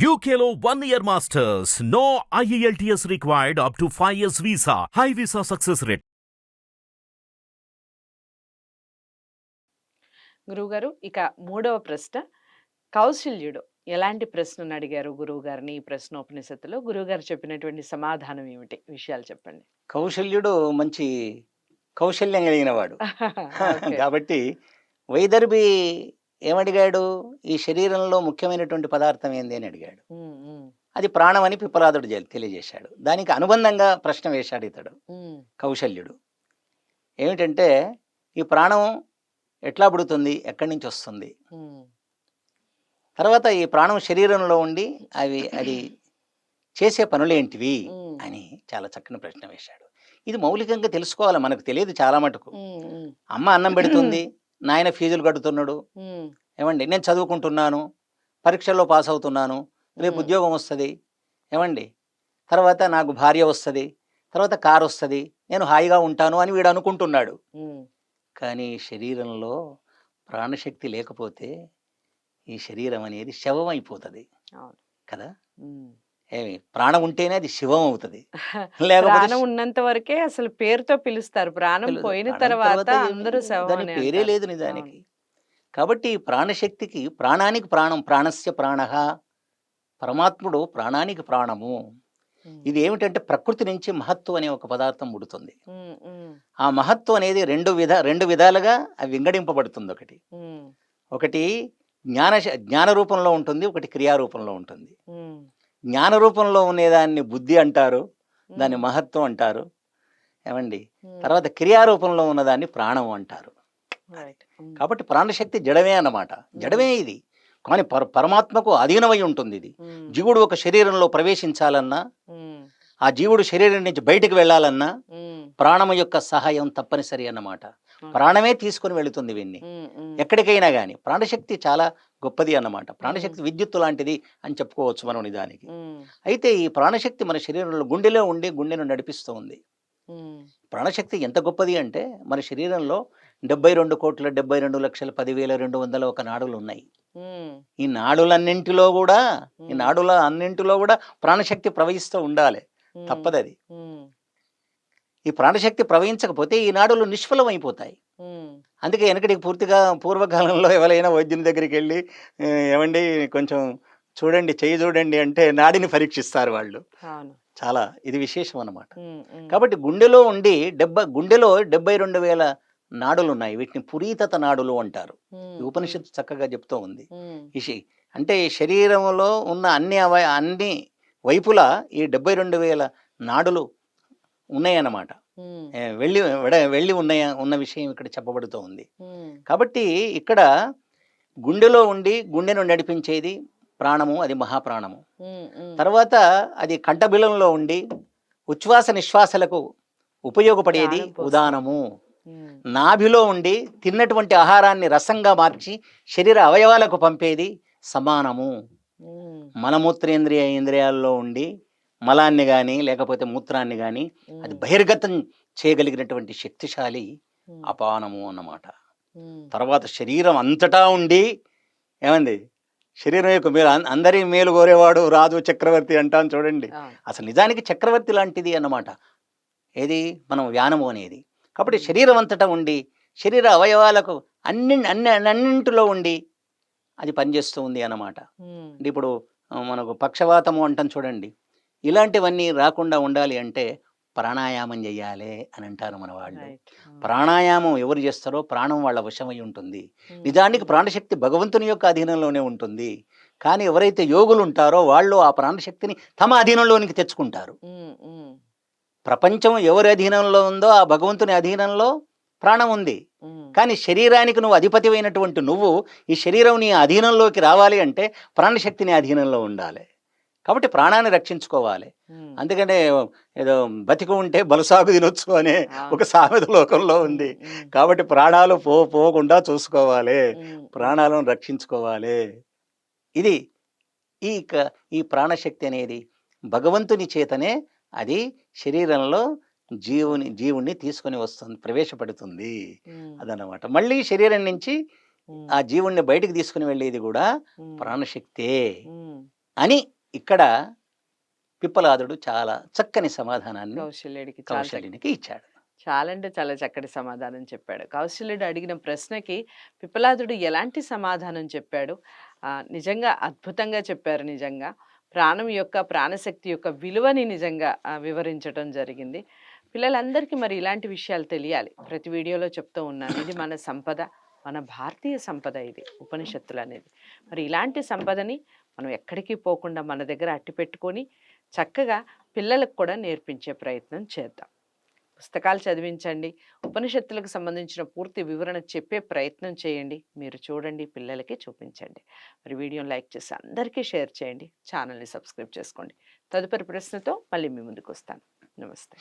UKLO 1 year masters. No IELTS required up to 5 years visa. High visa success rate. గురువుగారు ఇక మూడవ ప్రశ్న కౌశల్యుడు ఎలాంటి ప్రశ్నను అడిగారు గురువు గారిని ఈ ప్రశ్నోపనిషత్తులో గురువుగారు చెప్పినటువంటి సమాధానం ఏమిటి విషయాలు చెప్పండి. కౌశల్యుడు మంచి కౌశల్యం కలిగిన వాడు ఓకే. కాబట్టి వైదర్భి ఏమడిగాడు, ఈ శరీరంలో ముఖ్యమైనటువంటి పదార్థం ఏంది అని అడిగాడు. ఉమ్, ఉమ్, అది ప్రాణం అని పిప్పలాదుడు తెలియజేశాడు. దానికి అనుబంధంగా ప్రశ్న వేశాడు ఇతడు ఉమ్, కౌశల్యుడు. ఏమిటంటే ఈ ప్రాణం ఎట్లా పుడుతుంది, ఎక్కడి నుంచి వస్తుంది, ఉమ్, తర్వాత ఈ ప్రాణం శరీరంలో ఉండి అది చేసే పనులేంటివి ఉమ్, అని చాలా చక్కని ప్రశ్న వేశాడు. ఇది మౌలికంగా తెలుసుకోవాలి, మనకు తెలియదు చాలా మటుకు. ఉమ్, ఉమ్, అమ్మ అన్నం పెడుతుంది, నాయన ఫీజులు కడుతున్నాడు, ఉమ్, ఏమండి నేను చదువుకుంటున్నాను, పరీక్షల్లో పాస్ అవుతున్నాను, రేపు ఉమ్, ఉద్యోగం వస్తుంది, ఏమండి తర్వాత నాకు భార్య వస్తుంది, తర్వాత కారు వస్తుంది, నేను హాయిగా ఉంటాను అని వీడు అనుకుంటున్నాడు. ఉమ్, కానీ శరీరంలో ప్రాణశక్తి లేకపోతే ఈ శరీరం అనేది శవం అయిపోతుంది అవును. కదా. ఉమ్. ఏమి ప్రాణం ఉంటేనే అది శివం అవుతుంది, లేకపోతే ప్రాణం ఉన్నంత వరకే అసలు పేరుతో పిలుస్తారు, ప్రాణం పిల్లలు- పోయిన ప్రాణం తర్వాత ఏమి- అందరూ శవం దాని అనే పేరే అంటారు. లేదు నిజానికి. కాబట్టి ప్రాణశక్తికి, ప్రాణానికి ప్రాణం, ప్రాణస్య ప్రాణః, పరమాత్ముడు ప్రాణానికి ప్రాణము. ఉమ్, ఇది ఏమిటంటే ప్రకృతి నుంచి మహత్తు అనే ఒక పదార్థం పుడుతుంది. ఉమ్, ఉమ్, ఆ మహత్తు అనేది రెండు విధాలుగా అవి వింగడింపబడుతుంది. ఉమ్, ఒకటి జ్ఞాన రూపంలో ఉంటుంది, ఒకటి క్రియారూపంలో ఉంటుంది. ఉమ్, జ్ఞాన రూపంలో ఉండేదాన్ని బుద్ధి అంటారు, దాన్ని ఉమ్, మహత్వం అంటారు, ఏమండి. ఉమ్, తర్వాత క్రియారూపంలో ఉన్నదాన్ని ప్రాణం అంటారు. రైట్. ఉమ్, కాబట్టి ప్రాణశక్తి జడమే అన్నమాట, జడమే ఇది. కానీ పరమాత్మకు అధీనమై ఉంటుంది ఇది. ఉమ్, జీవుడు ఒక శరీరంలో ప్రవేశించాలన్నా, ఉమ్, ఆ జీవుడు శరీరం నుంచి బయటికి వెళ్ళాలన్నా ఉమ్, ప్రాణము యొక్క సహాయం తప్పనిసరి అన్నమాట. ప్రాణమే తీసుకుని వెళుతుంది వీన్ని ఉమ్, ఉమ్, ఎక్కడికైనా కానీ. ప్రాణశక్తి చాలా గొప్పది అన్నమాట. ప్రాణశక్తి విద్యుత్తు లాంటిది అని చెప్పుకోవచ్చు మనం నిజానికి. ఉమ్, అయితే ఈ ప్రాణశక్తి మన శరీరంలో గుండెలో ఉండి గుండెను నడిపిస్తూ ఉంది. ఉమ్, ప్రాణశక్తి ఎంత గొప్పది అంటే మన శరీరంలో 72,72,10,201 నాడులు ఉన్నాయి. ఉమ్, ఈ నాడులన్నింటిలో కూడా ప్రాణశక్తి ప్రవహిస్తూ ఉండాలి, ఉమ్, తప్పదది. ఉమ్, ఈ ప్రాణశక్తి ప్రవహించకపోతే ఈ నాడులు నిష్ఫలం అయిపోతాయి. ఉమ్, అందుకే వెనకటికి పూర్వకాలంలో ఎవరైనా వైద్యుని దగ్గరికి వెళ్ళి ఏమండి కొంచెం చూడండి, చెయ్యి చూడండి అంటే నాడిని పరీక్షిస్తారు వాళ్ళు. అవును. చాలా ఇది విశేషం అన్నమాట. ఉమ్, ఉమ్, కాబట్టి గుండెలో ఉండి గుండెలో 72,000 నాడులు ఉన్నాయి. వీటిని పురీతత నాడులు అంటారు. ఉమ్, ఈ ఉపనిషత్తు చక్కగా చెప్తూ ఉంది. ఉమ్, అంటే శరీరంలో ఉన్న అన్ని వైపులా ఈ 72,000 నాడులు ఉన్నాయన్నమాట. ఉమ్, వెళ్ళి ఉన్న విషయం ఇక్కడ చెప్పబడుతూ ఉంది. ఉమ్, కాబట్టి ఇక్కడ గుండెలో ఉండి గుండెను నడిపించేది ప్రాణము, అది మహాప్రాణము. ఉమ్, ఉమ్, తర్వాత అది కంఠబిలంలో ఉండి ఉచ్ఛ్వాస నిశ్వాసలకు ఉపయోగపడేది ప్రాణం పోస్తుంది. ఉదానము. ఉమ్, నాభిలో ఉండి తిన్నటువంటి ఆహారాన్ని రసంగా మార్చి శరీర అవయవాలకు పంపేది సమానము. ఉమ్, ఇంద్రియాల్లో ఉండి మలాన్ని కానీ లేకపోతే మూత్రాన్ని కానీ అది బహిర్గతం చేయగలిగినటువంటి శక్తిశాలి ఉమ్, అపానము అన్నమాట. ఉమ్, తర్వాత శరీరం అంతటా ఉండి, ఏమంది శరీరం యొక్క మేలు, అందరి మేలు కోరేవాడు రాజు చక్రవర్తి అంటాను చూడండి. అవును. అసలు నిజానికి చక్రవర్తి లాంటిది అన్నమాట ఏది మనం వ్యానము అనేది. కాబట్టి శరీరం అంతటా ఉండి శరీర అవయవాలకు అన్నింటిలో ఉండి అది పనిచేస్తూ ఉంది అన్నమాట. ఉమ్, అంటే ఇప్పుడు మనకు పక్షవాతము అంటాం చూడండి. ఇలాంటివన్నీ రాకుండా ఉండాలి అంటే ప్రాణాయామం చెయ్యాలి అని అంటారు మన వాళ్ళు. రైట్. ప్రాణాయామం ఎవరు చేస్తారో ప్రాణం వాళ్ళ వశమై ఉంటుంది. ఉమ్, నిజానికి ప్రాణశక్తి భగవంతుని యొక్క అధీనంలోనే ఉంటుంది. కానీ ఎవరైతే యోగులు ఉంటారో వాళ్ళు ఆ ప్రాణశక్తిని తమ అధీనంలోనికి తెచ్చుకుంటారు. ఉమ్, ఉమ్, ప్రపంచం ఎవరి అధీనంలో ఉందో ఆ భగవంతుని అధీనంలో ప్రాణం ఉంది. ఉమ్, కానీ శరీరానికి నువ్వు అధిపతి అయినటువంటి నువ్వు ఈ శరీరం నీ అధీనంలోకి రావాలి అంటే ప్రాణశక్తిని అధీనంలో ఉండాలి. కాబట్టి ప్రాణాన్ని రక్షించుకోవాలి. ఉమ్, అందుకనే ఏదో బతికి ఉంటే బలసాగు తినొచ్చు అనే ఒక సామెత లోకంలో ఉంది. ఉమ్, కాబట్టి ప్రాణాలు పోకుండా చూసుకోవాలి, ఉమ్, ప్రాణాలను రక్షించుకోవాలి. ఇది ఈ ప్రాణశక్తి అనేది భగవంతుని చేతనే అది శరీరంలో జీవుణ్ణి తీసుకొని వస్తుంది, ప్రవేశపెడుతుంది ఉమ్, అదన్నమాట. మళ్ళీ శరీరం నుంచి ఉమ్, ఆ జీవుణ్ణి బయటికి తీసుకుని వెళ్ళేది కూడా ఉమ్, ప్రాణశక్తే. ఉమ్, అని ఇక్కడ పిప్పలాదుడు చాలా చక్కని సమాధానాన్ని కౌశల్యుడికి చాలా చక్కగా కౌశల్యునికి ఇచ్చాడు. చాలా అంటే చాలా చక్కటి సమాధానం చెప్పాడు. కౌశల్యుడు అడిగిన ప్రశ్నకి పిప్పలాదుడు ఎలాంటి సమాధానం చెప్పాడు? నిజంగా అద్భుతంగా చెప్పారు నిజంగా. ప్రాణం యొక్క, ప్రాణశక్తి యొక్క విలువని నిజంగా వివరించటం జరిగింది. పిల్లలందరికీ మరి ఇలాంటి విషయాలు తెలియాలి. ప్రతి వీడియోలో చెప్తూ ఉన్నాను. ఇది మన సంపద. మన భారతీయ సంపద ఇది ఉపనిషత్తులనేది. మరి ఇలాంటి సంపదని మనం ఎక్కడికి పోకుండా మన దగ్గర అట్టిపెట్టుకొని చక్కగా పిల్లలకు కూడా నేర్పించే ప్రయత్నం చేద్దాం. పుస్తకాలు చదివించండి. ఉపనిషత్తులకు సంబంధించిన పూర్తి వివరణ చెప్పే ప్రయత్నం చేయండి. మీరు చూడండి, పిల్లలకి చూపించండి. మరి వీడియోని లైక్ చేసి అందరికీ షేర్ చేయండి. ఛానల్ని సబ్స్క్రైబ్ చేసుకోండి. తదుపరి ప్రశ్నతో మళ్ళీ మీ ముందుకు వస్తాను. నమస్తే.